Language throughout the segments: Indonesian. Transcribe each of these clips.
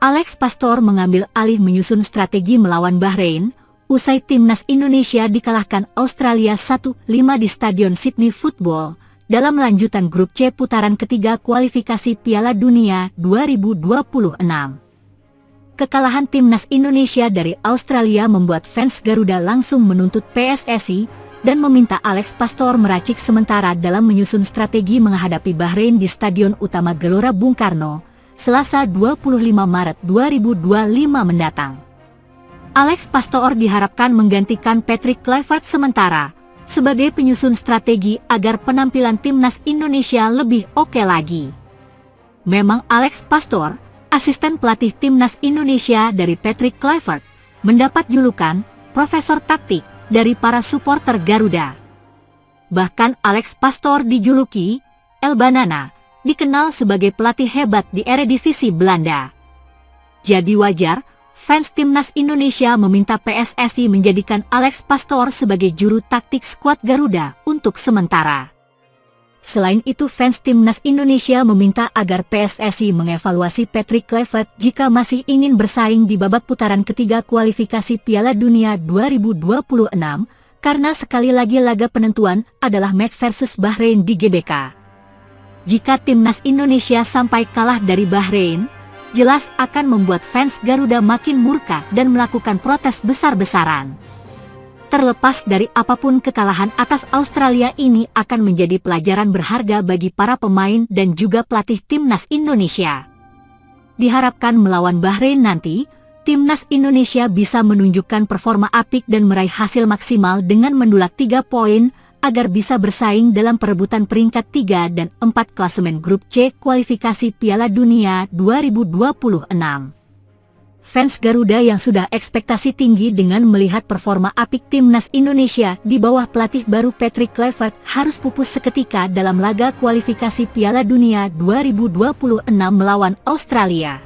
Alex Pastoor mengambil alih menyusun strategi melawan Bahrain, usai timnas Indonesia dikalahkan Australia 1-5 di Stadion Sydney Football, dalam lanjutan grup C putaran ketiga kualifikasi Piala Dunia 2026. Kekalahan timnas Indonesia dari Australia membuat fans Garuda langsung menuntut PSSI dan meminta Alex Pastoor meracik sementara dalam menyusun strategi menghadapi Bahrain di Stadion Utama Gelora Bung Karno, Selasa 25 Maret 2025 mendatang. Alex Pastoor diharapkan menggantikan Patrick Kluivert sementara sebagai penyusun strategi agar penampilan timnas Indonesia lebih oke lagi. Memang Alex Pastoor, asisten pelatih timnas Indonesia dari Patrick Kluivert, mendapat julukan Profesor Taktik dari para supporter Garuda. Bahkan Alex Pastoor dijuluki El Banana, dikenal sebagai pelatih hebat di Eredivisie Belanda. Jadi wajar, fans timnas Indonesia meminta PSSI menjadikan Alex Pastoor sebagai juru taktik skuad Garuda untuk sementara. Selain itu, fans timnas Indonesia meminta agar PSSI mengevaluasi Patrick Kluivert jika masih ingin bersaing di babak putaran ketiga kualifikasi Piala Dunia 2026, karena sekali lagi laga penentuan adalah match versus Bahrain di GBK. Jika timnas Indonesia sampai kalah dari Bahrain, jelas akan membuat fans Garuda makin murka dan melakukan protes besar-besaran. Terlepas dari apapun, kekalahan atas Australia ini akan menjadi pelajaran berharga bagi para pemain dan juga pelatih timnas Indonesia. Diharapkan melawan Bahrain nanti, timnas Indonesia bisa menunjukkan performa apik dan meraih hasil maksimal dengan mendulang 3 poin, agar bisa bersaing dalam perebutan peringkat 3 dan 4 klasemen grup C kualifikasi Piala Dunia 2026. Fans Garuda yang sudah ekspektasi tinggi dengan melihat performa apik timnas Indonesia di bawah pelatih baru Patrick Kluivert harus pupus seketika dalam laga kualifikasi Piala Dunia 2026 melawan Australia.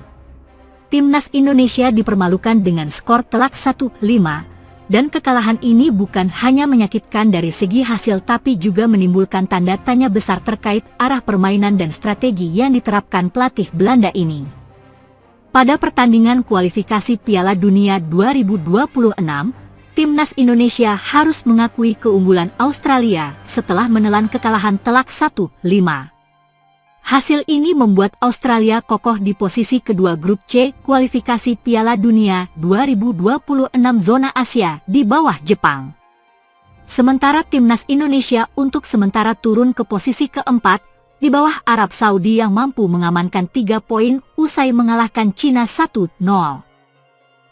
Timnas Indonesia dipermalukan dengan skor telak 1-5. Dan kekalahan ini bukan hanya menyakitkan dari segi hasil tapi juga menimbulkan tanda tanya besar terkait arah permainan dan strategi yang diterapkan pelatih Belanda ini. Pada pertandingan kualifikasi Piala Dunia 2026, timnas Indonesia harus mengakui keunggulan Australia setelah menelan kekalahan telak 1-5. Hasil ini membuat Australia kokoh di posisi kedua grup C kualifikasi Piala Dunia 2026 zona Asia di bawah Jepang. Sementara timnas Indonesia untuk sementara turun ke posisi keempat di bawah Arab Saudi yang mampu mengamankan 3 poin usai mengalahkan Cina 1-0.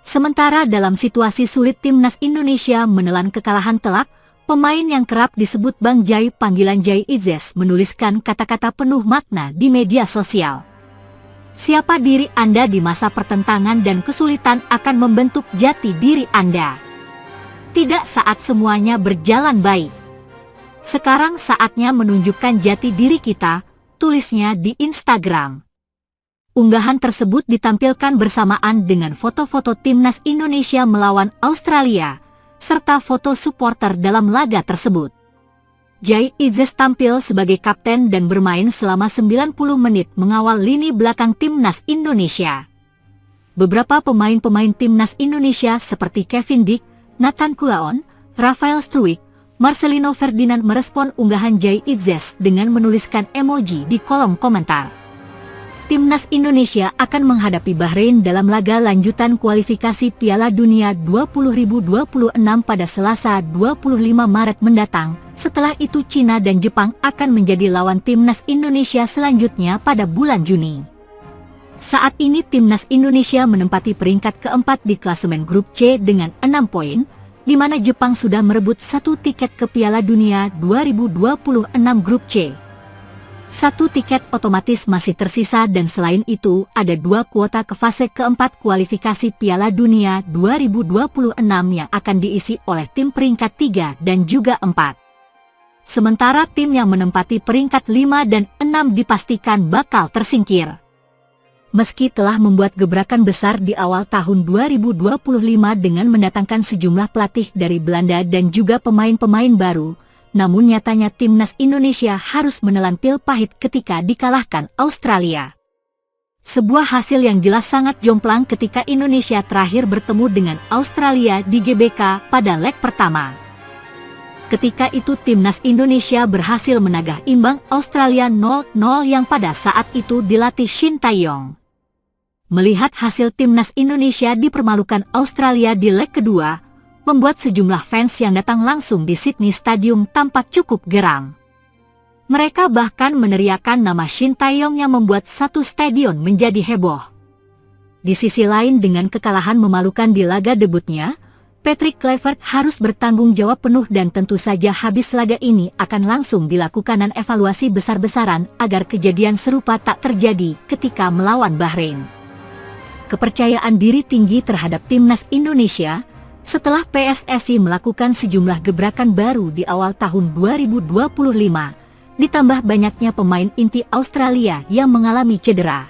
Sementara dalam situasi sulit timnas Indonesia menelan kekalahan telak, pemain yang kerap disebut Bang Jai, panggilan Jai Izzes, menuliskan kata-kata penuh makna di media sosial. Siapa diri Anda di masa pertentangan dan kesulitan akan membentuk jati diri Anda. Tidak saat semuanya berjalan baik. Sekarang saatnya menunjukkan jati diri kita, tulisnya di Instagram. Unggahan tersebut ditampilkan bersamaan dengan foto-foto timnas Indonesia melawan Australia, serta foto supporter dalam laga tersebut. Jai Izzes tampil sebagai kapten dan bermain selama 90 menit mengawal lini belakang timnas Indonesia. Beberapa pemain-pemain timnas Indonesia seperti Kevin Dick, Nathan Kulaon, Rafael Struijk, Marcelino Ferdinand merespon unggahan Jai Izzes dengan menuliskan emoji di kolom komentar. Timnas Indonesia akan menghadapi Bahrain dalam laga lanjutan kualifikasi Piala Dunia 2026 pada Selasa 25 Maret mendatang. Setelah itu Cina dan Jepang akan menjadi lawan timnas Indonesia selanjutnya pada bulan Juni. Saat ini timnas Indonesia menempati peringkat keempat di klasemen grup C dengan 6 poin, di mana Jepang sudah merebut 1 tiket ke Piala Dunia 2026 grup C. 1 tiket otomatis masih tersisa dan selain itu ada 2 kuota ke fase keempat kualifikasi Piala Dunia 2026 yang akan diisi oleh tim peringkat 3 dan juga 4. Sementara tim yang menempati peringkat 5 dan 6 dipastikan bakal tersingkir. Meski telah membuat gebrakan besar di awal tahun 2025 dengan mendatangkan sejumlah pelatih dari Belanda dan juga pemain-pemain baru, namun nyatanya timnas Indonesia harus menelan pil pahit ketika dikalahkan Australia. Sebuah hasil yang jelas sangat jomplang ketika Indonesia terakhir bertemu dengan Australia di GBK pada leg pertama. Ketika itu timnas Indonesia berhasil menagah imbang Australia 0-0 yang pada saat itu dilatih Shin Tae-yong. Melihat hasil timnas Indonesia dipermalukan Australia di leg kedua, membuat sejumlah fans yang datang langsung di Sydney Stadium tampak cukup geram. Mereka bahkan meneriakkan nama Shin Tae-yong yang membuat satu stadion menjadi heboh. Di sisi lain, dengan kekalahan memalukan di laga debutnya, Patrick Kluivert harus bertanggung jawab penuh dan tentu saja habis laga ini akan langsung dilakukan evaluasi besar-besaran agar kejadian serupa tak terjadi ketika melawan Bahrain. Kepercayaan diri tinggi terhadap timnas Indonesia setelah PSSI melakukan sejumlah gebrakan baru di awal tahun 2025. Ditambah banyaknya pemain inti Australia yang mengalami cedera.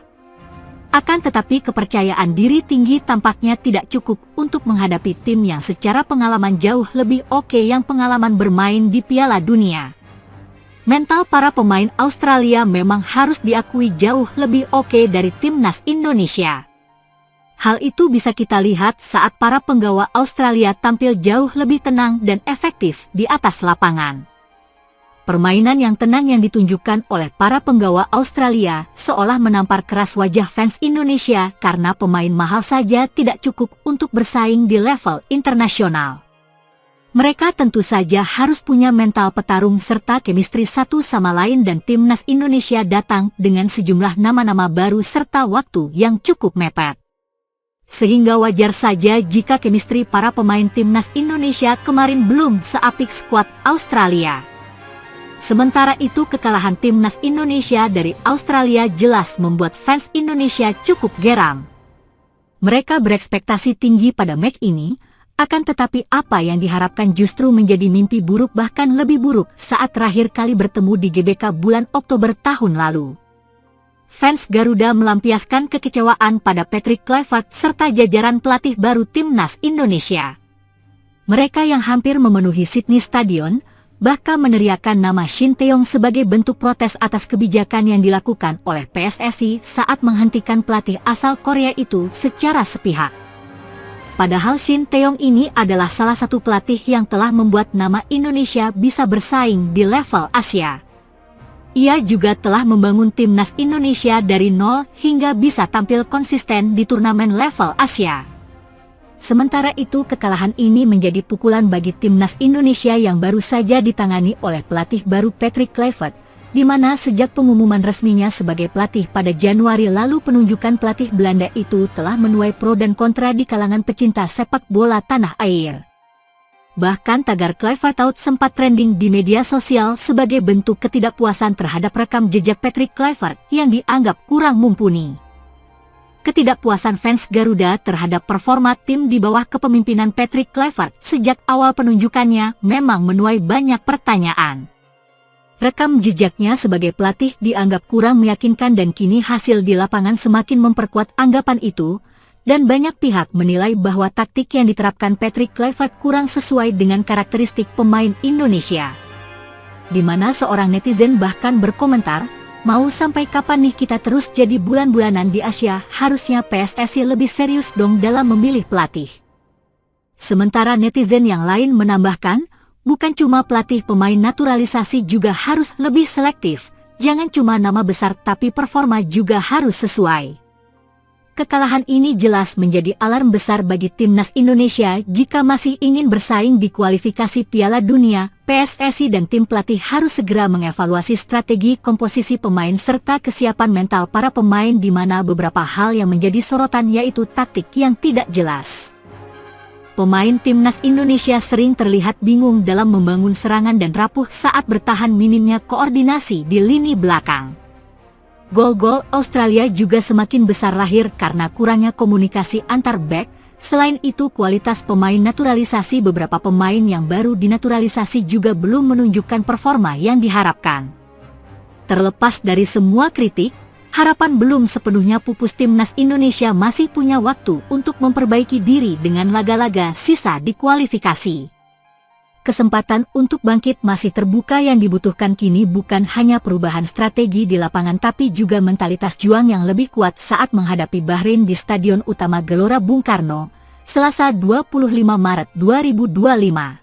Akan tetapi kepercayaan diri tinggi tampaknya tidak cukup untuk menghadapi tim yang secara pengalaman jauh lebih oke yang pengalaman bermain di Piala Dunia. Mental para pemain Australia memang harus diakui jauh lebih oke dari timnas Indonesia. Hal itu bisa kita lihat saat para penggawa Australia tampil jauh lebih tenang dan efektif di atas lapangan. Permainan yang tenang yang ditunjukkan oleh para penggawa Australia seolah menampar keras wajah fans Indonesia karena pemain mahal saja tidak cukup untuk bersaing di level internasional. Mereka tentu saja harus punya mental petarung serta chemistry satu sama lain dan timnas Indonesia datang dengan sejumlah nama-nama baru serta waktu yang cukup mepet. Sehingga wajar saja jika chemistry para pemain timnas Indonesia kemarin belum seapik skuad Australia. Sementara itu kekalahan timnas Indonesia dari Australia jelas membuat fans Indonesia cukup geram. Mereka berekspektasi tinggi pada match ini, akan tetapi apa yang diharapkan justru menjadi mimpi buruk bahkan lebih buruk saat terakhir kali bertemu di GBK bulan Oktober tahun lalu. Fans Garuda melampiaskan kekecewaan pada Patrick Kluivert serta jajaran pelatih baru timnas Indonesia. Mereka yang hampir memenuhi Sydney Stadion, bahkan meneriakkan nama Shin Tae-yong sebagai bentuk protes atas kebijakan yang dilakukan oleh PSSI saat menghentikan pelatih asal Korea itu secara sepihak. Padahal Shin Tae-yong ini adalah salah satu pelatih yang telah membuat nama Indonesia bisa bersaing di level Asia. Ia juga telah membangun timnas Indonesia dari nol hingga bisa tampil konsisten di turnamen level Asia. Sementara itu kekalahan ini menjadi pukulan bagi timnas Indonesia yang baru saja ditangani oleh pelatih baru Patrick Kluivert, di mana sejak pengumuman resminya sebagai pelatih pada Januari lalu penunjukan pelatih Belanda itu telah menuai pro dan kontra di kalangan pecinta sepak bola tanah air. Bahkan tagar Kluivert out sempat trending di media sosial sebagai bentuk ketidakpuasan terhadap rekam jejak Patrick Kluivert yang dianggap kurang mumpuni. Ketidakpuasan fans Garuda terhadap performa tim di bawah kepemimpinan Patrick Kluivert sejak awal penunjukannya memang menuai banyak pertanyaan. Rekam jejaknya sebagai pelatih dianggap kurang meyakinkan dan kini hasil di lapangan semakin memperkuat anggapan itu, dan banyak pihak menilai bahwa taktik yang diterapkan Patrick Kluivert kurang sesuai dengan karakteristik pemain Indonesia. Di mana seorang netizen bahkan berkomentar, mau sampai kapan nih kita terus jadi bulan-bulanan di Asia, harusnya PSSI lebih serius dong dalam memilih pelatih. Sementara netizen yang lain menambahkan, bukan cuma pelatih pemain naturalisasi juga harus lebih selektif, jangan cuma nama besar tapi performa juga harus sesuai. Kekalahan ini jelas menjadi alarm besar bagi timnas Indonesia jika masih ingin bersaing di kualifikasi Piala Dunia. PSSI dan tim pelatih harus segera mengevaluasi strategi komposisi pemain serta kesiapan mental para pemain di mana beberapa hal yang menjadi sorotan yaitu taktik yang tidak jelas. Pemain timnas Indonesia sering terlihat bingung dalam membangun serangan dan rapuh saat bertahan minimnya koordinasi di lini belakang. Gol-gol Australia juga semakin besar lahir karena kurangnya komunikasi antar bek. Selain itu kualitas pemain naturalisasi beberapa pemain yang baru dinaturalisasi juga belum menunjukkan performa yang diharapkan. Terlepas dari semua kritik, harapan belum sepenuhnya pupus. Timnas Indonesia masih punya waktu untuk memperbaiki diri dengan laga-laga sisa di kualifikasi. Kesempatan untuk bangkit masih terbuka. Yang dibutuhkan kini bukan hanya perubahan strategi di lapangan tapi juga mentalitas juang yang lebih kuat saat menghadapi Bahrain di Stadion Utama Gelora Bung Karno, Selasa 25 Maret 2025.